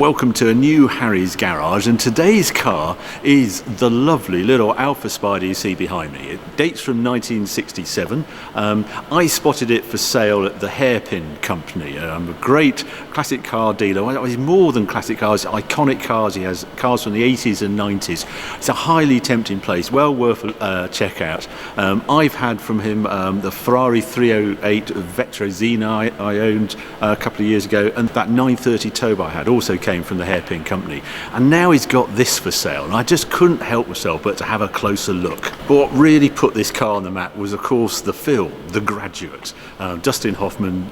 Welcome to a new Harry's garage, and today's car is the lovely little Alfa Spider you see behind me. It dates from 1967. I spotted it for sale at the Hairpin Company. A great classic car dealer. Well, he's more than classic cars, iconic cars. He has cars from the 80s and 90s. It's a highly tempting place, well worth a check out. I've had from him the Ferrari 308 Vetrosina I owned a couple of years ago, and that 930 Toba I had also came from the Hairpin Company, and now he's got this for sale, and I just couldn't help myself but to have a closer look. But what really put this car on the map was, of course, the film The Graduate. Dustin Hoffman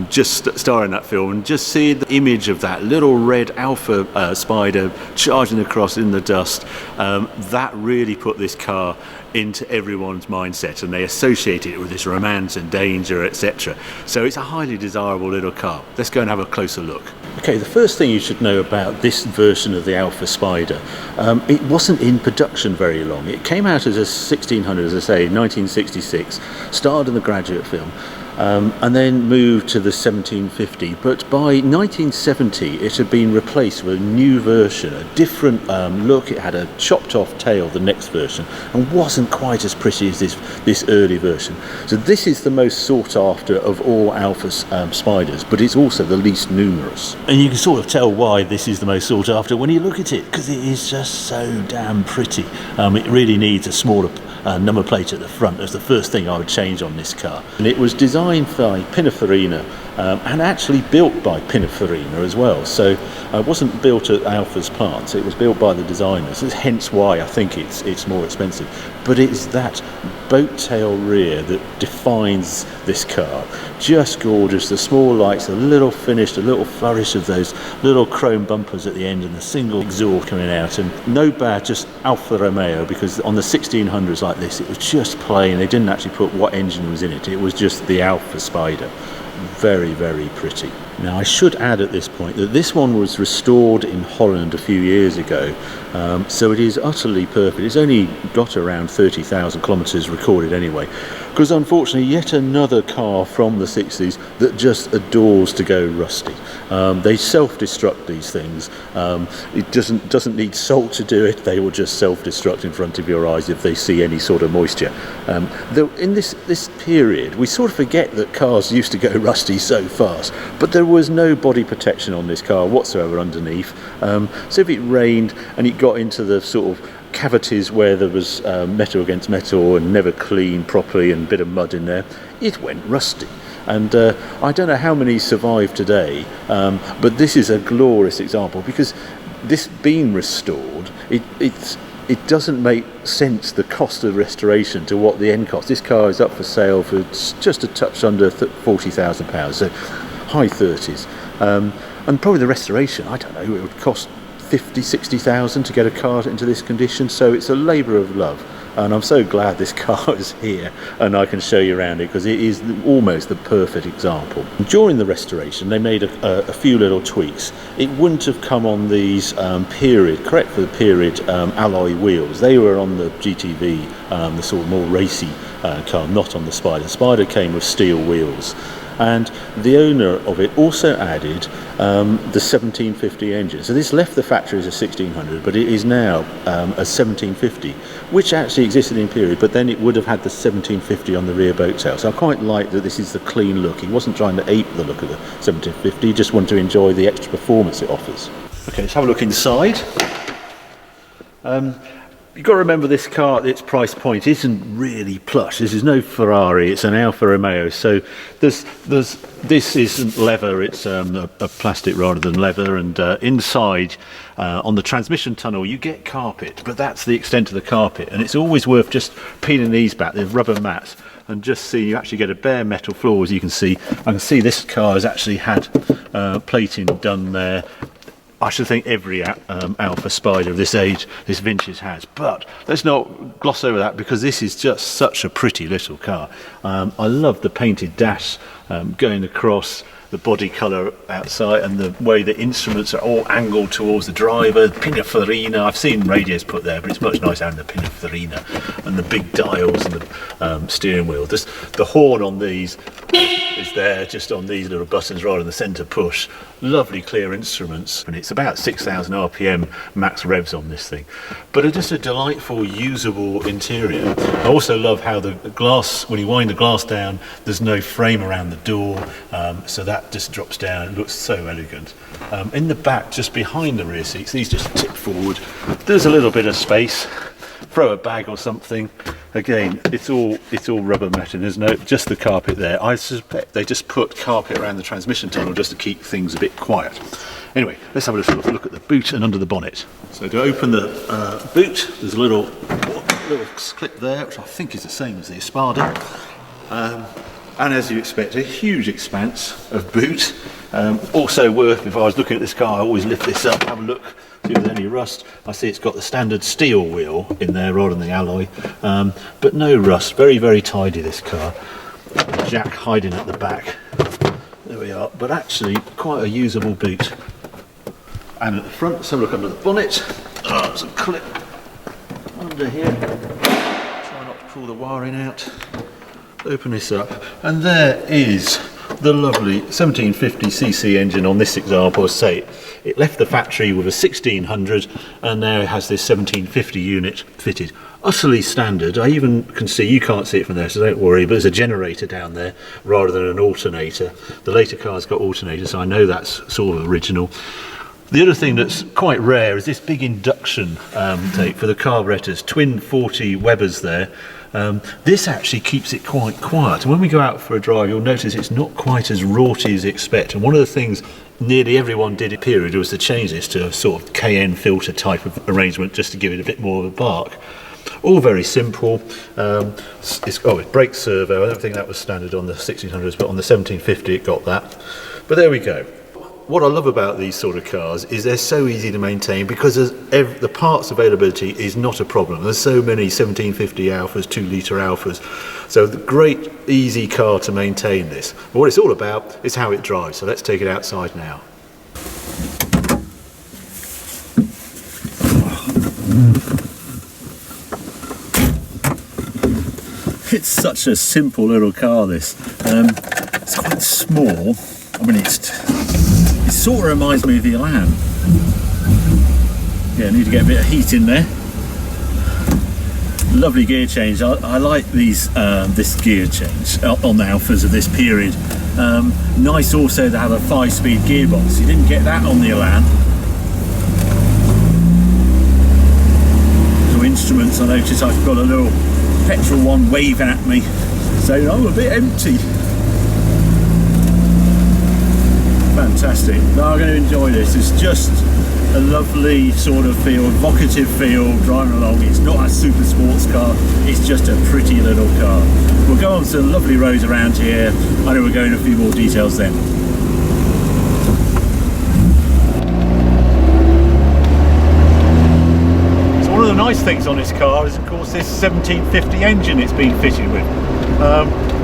just starring that film, and just seeing the image of that little red Alfa Spider charging across in the dust, that really put this car into everyone's mindset, and they associate it with this romance and danger, etc. So it's a highly desirable little car. Let's go and have a closer look. Okay, the first thing you should know about this version of the Alfa Spider, it wasn't in production very long. It came out as a 1600, as I say, 1966, starred in the Graduate film, and then moved to the 1750. But by 1970 it had been replaced with a new version, a different look. It had a chopped off tail, the next version, and wasn't quite as pretty as this early version. So this is the most sought after of all Alfa Spiders, but it's also the least numerous. And you can sort of tell why this is the most sought after when you look at it, because it is just so damn pretty. It really needs a smaller number plate at the front. That's the first thing I would change on this car. And it was designed by Pininfarina and actually built by Pininfarina as well. So it wasn't built at Alfa's plants, it was built by the designers. That's hence why I think it's more expensive. But it's that boat tail rear that defines this car. Just gorgeous. The small lights, a little finished, a little flourish of those little chrome bumpers at the end, and the single exhaust coming out. And no bad, just Alfa Romeo, because on the 1600s like this, it was just plain. They didn't actually put what engine was in it. It was just the Alfa Spider. Very, very pretty. Now, I should add at this point that this one was restored in Holland a few years ago, so it is utterly perfect. It's only got around 30,000 kilometres recorded anyway, because unfortunately yet another car from the 60s that just adores to go rusty. They self-destruct these things. It doesn't need salt to do it. They will just self-destruct in front of your eyes if they see any sort of moisture. Though in this period, we sort of forget that cars used to go rusty so fast, but there was no body protection on this car whatsoever underneath. So if it rained and it got into the sort of cavities where there was metal against metal and never cleaned properly and a bit of mud in there, it went rusty. And I don't know how many survive today, but this is a glorious example, because this being restored, it doesn't make sense, the cost of restoration, to what the end cost. This car is up for sale for just a touch under £40,000, so high 30s. And probably the restoration, I don't know, it would cost 50, 60,000 to get a car into this condition. So it's a labour of love, and I'm so glad this car is here and I can show you around it, because it is almost the perfect example. During the restoration they made a few little tweaks. It wouldn't have come on these correct for the period alloy wheels. They were on the GTV, the sort of more racy car, not on the Spider. The Spider came with steel wheels. And the owner of it also added the 1750 engine. So this left the factory as a 1600, but it is now a 1750, which actually existed in period, but then it would have had the 1750 on the rear boat tail. So I quite like that this is the clean look. He wasn't trying to ape the look of the 1750, he just wanted to enjoy the extra performance it offers. Okay, let's have a look inside. You've got to remember, this car at its price point isn't really plush. This is no Ferrari, it's an Alfa Romeo. So this isn't leather, it's a plastic rather than leather. And inside, on the transmission tunnel, you get carpet, but that's the extent of the carpet. And it's always worth just peeling these back, the rubber mats, and just see, you actually get a bare metal floor, as you can see. I can see this car has actually had plating done there. I should think every Alfa Spider of this age, this vintage, has. But let's not gloss over that, because this is just such a pretty little car. I love the painted dash going across. the body colour outside and the way the instruments are all angled towards the driver. Pininfarina, I've seen radios put there, but it's much nicer having the Pininfarina and the big dials and the steering wheel. Just the horn on these is there just on these little buttons rather than the centre push. Lovely clear instruments, and it's about 6,000 RPM max revs on this thing, but it's just a delightful usable interior. I also love how the glass, when you wind the glass down, there's no frame around the door, so that just drops down. It looks so elegant. In the back, just behind the rear seats, these just tip forward. There's a little bit of space. Throw a bag or something. Again, it's all rubber matting. There's no just the carpet there. I suspect they just put carpet around the transmission tunnel just to keep things a bit quiet. Anyway, let's have a little look at the boot and under the bonnet. So to open the boot, there's a little clip there, which I think is the same as the Espada. And as you expect, a huge expanse of boot. Also worth, if I was looking at this car, I always lift this up, have a look, see if there's any rust. I see it's got the standard steel wheel in there rather than the alloy, but no rust. Very, very tidy, this car. Jack hiding at the back. There we are, but actually quite a usable boot. And at the front, let's have a look under the bonnet. There's a clip under here. Try not to pull the wiring out. Open this up, and there is the lovely 1750cc engine on this example. As I say, it left the factory with a 1600 and now it has this 1750 unit fitted. Utterly standard. I even can see, you can't see it from there so don't worry, but there's a generator down there rather than an alternator. The later cars got alternators, so I know that's sort of original. The other thing that's quite rare is this big induction tape for the carburetors, twin 40 Webers there. This actually keeps it quite quiet, and when we go out for a drive you'll notice it's not quite as raughty as you expect. And one of the things nearly everyone did in the period was to change this to a sort of KN filter type of arrangement just to give it a bit more of a bark. All very simple. It's brake servo. I don't think that was standard on the 1600s, but on the 1750 it got that. But there we go. What I love about these sort of cars is they're so easy to maintain because the parts availability is not a problem. There's so many 1750 Alfas, 2 litre Alfas, so the great easy car to maintain this. But what it's all about is how it drives, so let's take it outside now. It's such a simple little car, this. It's quite small. I mean, it sort of reminds me of the Elan. Yeah, I need to get a bit of heat in there. Lovely gear change. I like these this gear change on the Alfas of this period. Nice also to have a 5-speed gearbox. You didn't get that on the Elan. Little instruments. I noticed I've got a little petrol one waving at me, saying I'm a bit empty. Fantastic. No, I'm going to enjoy this. It's just a lovely sort of feel, evocative feel driving along. It's not a super sports car, it's just a pretty little car. We'll go on to some lovely roads around here. I know we'll go into a few more details then. So one of the nice things on this car is of course this 1750 engine it's been fitted with.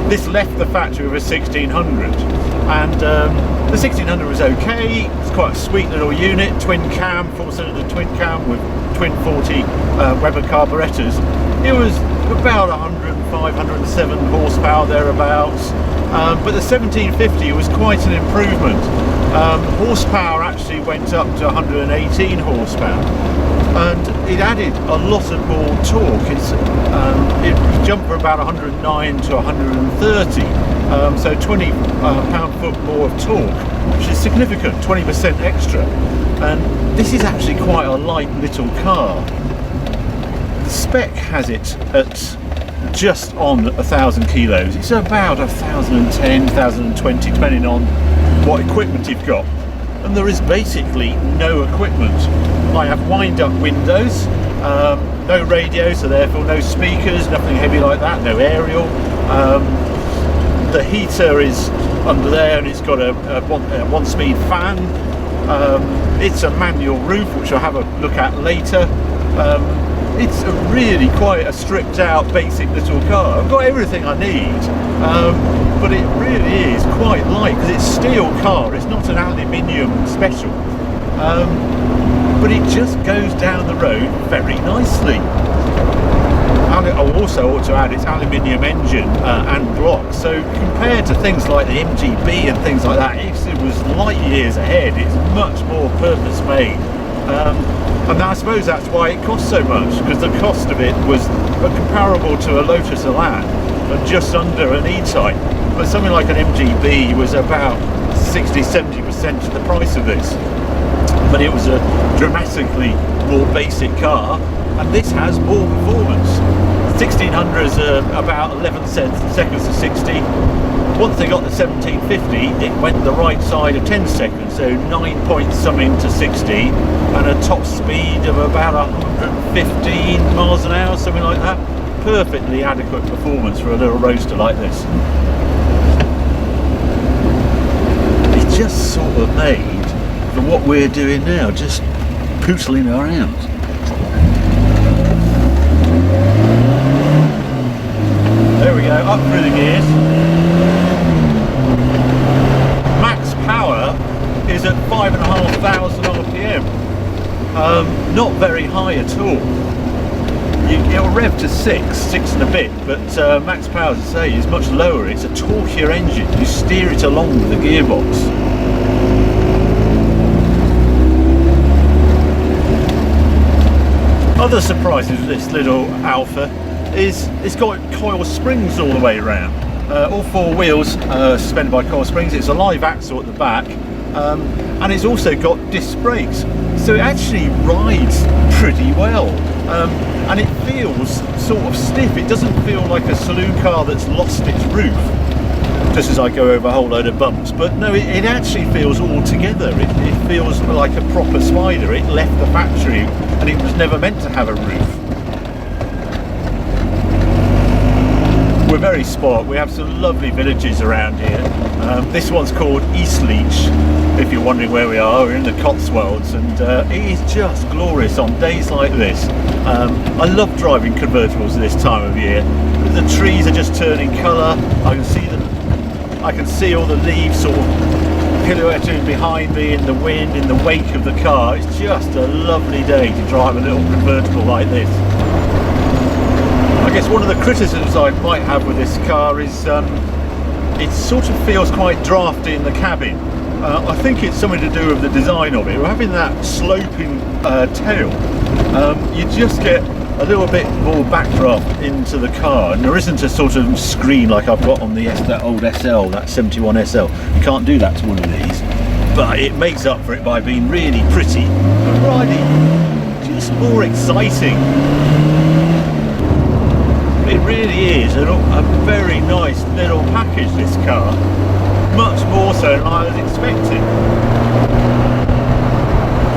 This left the factory with a 1600 and the 1600 was okay. It's quite a sweet little unit, twin cam, 4-cylinder twin cam with twin 40 Weber carburetors. It was about 105, 107 horsepower thereabouts, but the 1750 was quite an improvement. Horsepower actually went up to 118 horsepower and it added a lot of more torque. It jumped from about 109 to 130. So 20 pound-foot more of torque, which is significant, 20% extra. And this is actually quite a light little car. The spec has it at just on 1,000 kilos. It's about 1,010, 1,020, depending on what equipment you've got. And there is basically no equipment. I have wind-up windows, no radio, so therefore no speakers, nothing heavy like that, no aerial. The heater is under there and it's got a one-speed fan. It's a manual roof, which I'll have a look at later. It's really quite a stripped out basic little car. I've got everything I need, but it really is quite light because it's a steel car, it's not an aluminium special, but it just goes down the road very nicely. And I also ought to add its aluminium engine and block, so compared to things like the MGB and things like that, it was light years ahead. It's much more purpose made, and I suppose that's why it costs so much, because the cost of it was comparable to a Lotus Elan and just under an E-Type, but something like an MGB was about 60-70% of the price of this, but it was a dramatically more basic car, and this has more performance. 1600s are about 11 seconds to 60. Once they got the 1750, it went the right side of 10 seconds, so 9 point something to 60, and a top speed of about 115 miles an hour, something like that. Perfectly adequate performance for a little roadster like this. It's just sort of made for what we're doing now, just pootling around. There we go, up through the gears. Max power is at 5,500 RPM. Not very high at all. It'll rev to 6 and a bit, but max power, as I say, is much lower. It's a torquier engine. You steer it along with the gearbox. Other surprises with this little Alfa is it's got coil springs all the way around. All four wheels suspended by coil springs. It's a live axle at the back, and it's also got disc brakes, so it actually rides pretty well, and it feels sort of stiff. It doesn't feel like a saloon car that's lost its roof just as I go over a whole load of bumps, but no, it actually feels all together. It feels like a proper Spider. It left the factory and it was never meant to have a roof. We're very sport. We have some lovely villages around here. This one's called Eastleach, if you're wondering where we are. We're in the Cotswolds, and it is just glorious on days like this. I love driving convertibles this time of year. The trees are just turning colour. I can see all the leaves sort of pirouetting behind me in the wind, in the wake of the car. It's just a lovely day to drive a little convertible like this. I guess one of the criticisms I might have with this car is it sort of feels quite drafty in the cabin. I think it's something to do with the design of it. We're having that sloping tail. You just get a little bit more backdraft into the car, and there isn't a sort of screen like I've got on that old SL, that 71 SL. You can't do that to one of these, but it makes up for it by being really pretty and riding just more exciting. It really is a very nice little package, this car, much more so than I was expecting.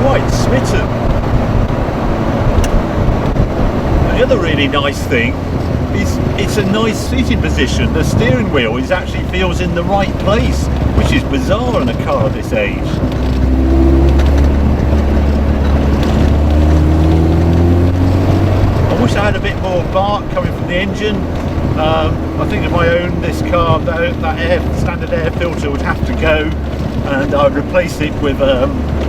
Quite smitten. The other really nice thing is it's a nice seating position. The steering wheel actually feels in the right place, which is bizarre in a car of this age. I wish I had a bit more bark coming from the engine. I think if I owned this car, that standard air filter would have to go, and I'd replace it with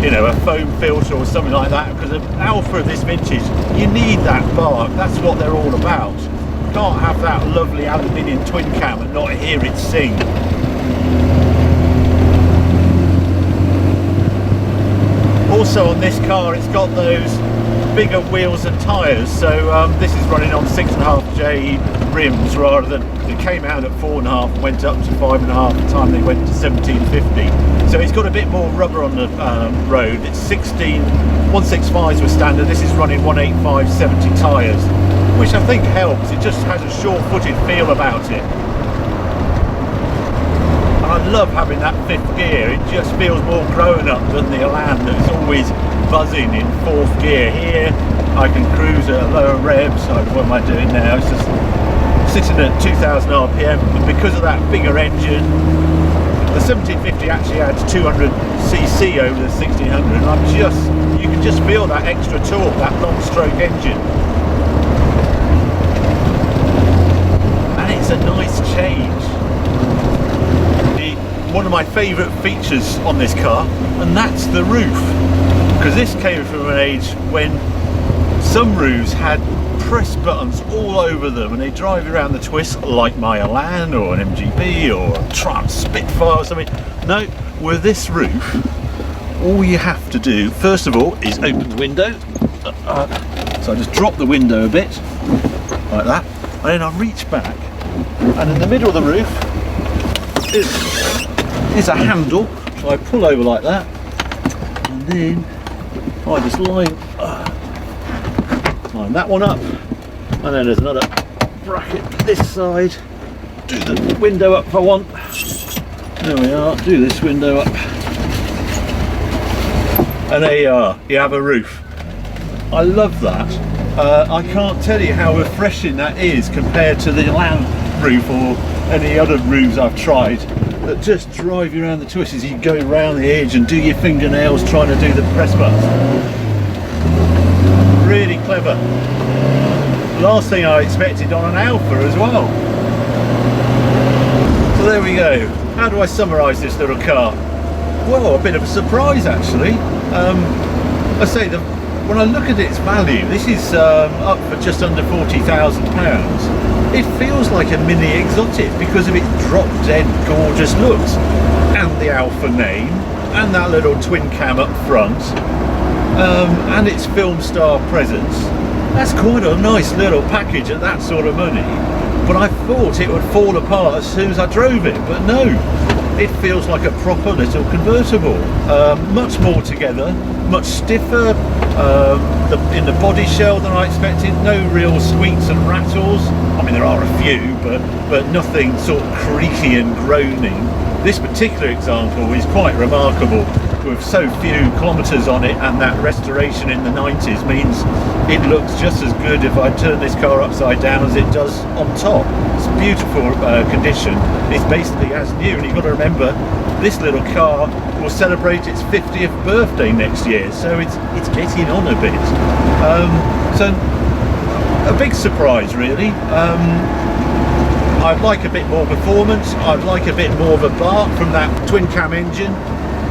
you know, a foam filter or something like that, because an Alfa of this vintage, you need that bark. That's what they're all about. You can't have that lovely aluminium twin cam and not hear it sing. Also on this car, it's got those bigger wheels and tyres, so this is running on 6.5J rims rather than, it came out at 4.5 and went up to 5.5 by the time they went to 1750. So it's got a bit more rubber on the road. It's 165s were standard. This is running 185 70 tyres, which I think helps. It just has a sure-footed feel about it. And I love having that fifth gear. It just feels more grown up than the Elan that's always buzzing in fourth gear. Here I can cruise at lower revs. So what am I doing now? It's just sitting at 2000 RPM, and because of that bigger engine, the 1750 actually adds 200cc over the 1600, and you can just feel that extra torque, that long stroke engine. And it's a nice change. one of my favourite features on this car, and that's the roof. Because this came from an age when some roofs had press buttons all over them and they drive you around the twist like my Elan or an MGB or a Trans Spitfire or something. No, with this roof, all you have to do, first of all, is open the window. So I just drop the window a bit, like that, and then I reach back, and in the middle of the roof is a handle, so I pull over like that, and then I just line that one up, and then there's another bracket this side, do the window up if I want, there we are, do this window up, and there you are, you have a roof. I love that. I can't tell you how refreshing that is compared to the Elan roof or any other roofs I've tried that just drive you around the twists as you go around the edge and do your fingernails trying to do the press buttons. Really clever. Last thing I expected on an Alfa as well. So there we go. How do I summarise this little car? Well, a bit of a surprise actually. I say when I look at its value, this is up for just under £40,000. It feels like a mini exotic because of its drop-dead gorgeous looks and the Alfa name and that little twin cam up front and its film star presence. That's quite a nice little package at that sort of money, but I thought it would fall apart as soon as I drove it, but no, it feels like a proper little convertible. Much more together, much stiffer in the body shell than I expected. No real squeaks and rattles. I mean, there are a few, but nothing sort of creaky and groaning. This particular example is quite remarkable. With so few kilometres on it, and that restoration in the 90s means it looks just as good if I turn this car upside down as it does on top. It's beautiful condition. It's basically as new, and you've got to remember this little car will celebrate its 50th birthday next year, so it's getting on a bit. So a big surprise really. I'd like a bit more performance, I'd like a bit more of a bark from that twin cam engine,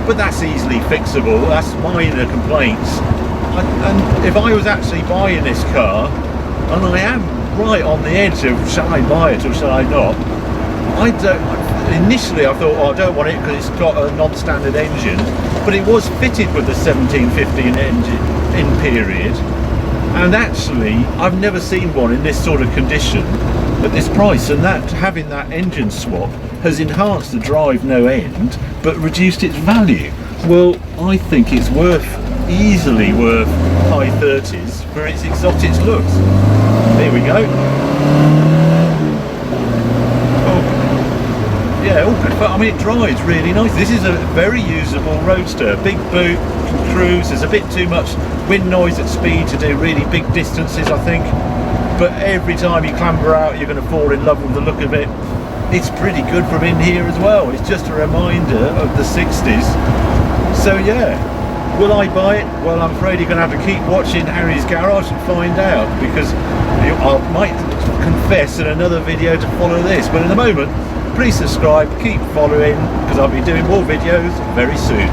but that's easily fixable. That's minor complaints. And if I was actually buying this car, and I am right on the edge of shall I buy it or shall I not, initially I thought, oh, I don't want it because it's got a non-standard engine, but it was fitted with the 1715 engine in period, and actually I've never seen one in this sort of condition at this price, and that having that engine swap has enhanced the drive no end but reduced its value. Well, I think it's easily worth high 30s for its exotic looks. Here we go. Oh, yeah, all good fun. I mean, it drives really nice. This is a very usable roadster. Big boot, can cruise. There's a bit too much wind noise at speed to do really big distances, I think. But every time you clamber out, you're going to fall in love with the look of it. It's pretty good from in here as well. It's just a reminder of the 60s. So yeah, will I buy it? Well, I'm afraid you're going to have to keep watching Harry's Garage and find out, because I might confess in another video to follow this. But in the moment, please subscribe, keep following, because I'll be doing more videos very soon.